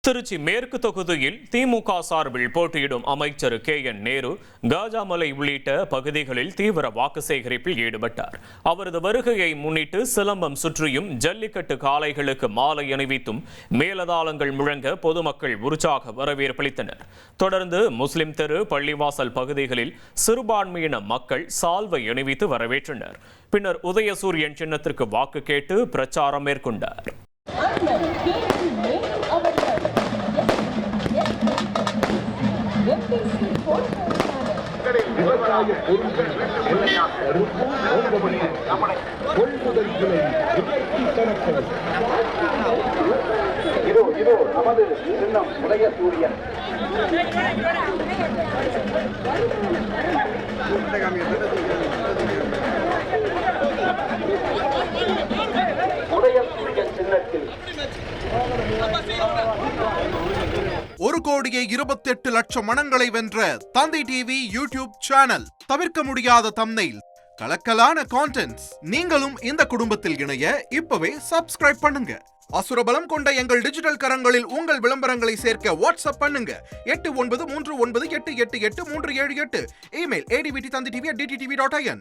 திருச்சி மேற்கு தொகுதியில் திமுக சார்பில் போட்டியிடும் அமைச்சர் KN நேரு காஜாமலை உள்ளிட்ட பகுதிகளில் தீவிர வாக்கு சேகரிப்பில் ஈடுபட்டார். அவரது வருகையை முன்னிட்டு சிலம்பம் சுற்றியும் ஜல்லிக்கட்டு காளைகளுக்கு மாலை அணிவித்தும் மேலதாளங்கள் முழங்க பொதுமக்கள் உற்சாக வரவேற்பளித்தனர். தொடர்ந்து முஸ்லிம் தெரு, பள்ளிவாசல் பகுதிகளில் சிறுபான்மையின மக்கள் சால்வை அணிவித்து வரவேற்றனர். பின்னர் உதயசூரியன் சின்னத்திற்கு வாக்கு கேட்டு பிரச்சாரம் மேற்கொண்டார். நமது சின்னம் உதயசூரியன். உதயசூரியன் சின்னத்தில் 1,28,00,000 மனங்களை வென்ற தந்தி டிவி யூடியூப் சேனல். தவிர்க்க முடியாத தம்ப்நெயில், கலக்கலான கான்டென்ட்ஸ். நீங்களும் இந்த குடும்பத்தில் இணைய இப்பவே சப்ஸ்கிரைப் பண்ணுங்க. அசுரபலம் கொண்ட எங்கள் டிஜிட்டல் கரங்களில் உங்கள் விளம்பரங்களை சேர்க்க வாட்ஸ்அப் பண்ணுங்க. 8939888838. Email advtthanditv@dttv.in.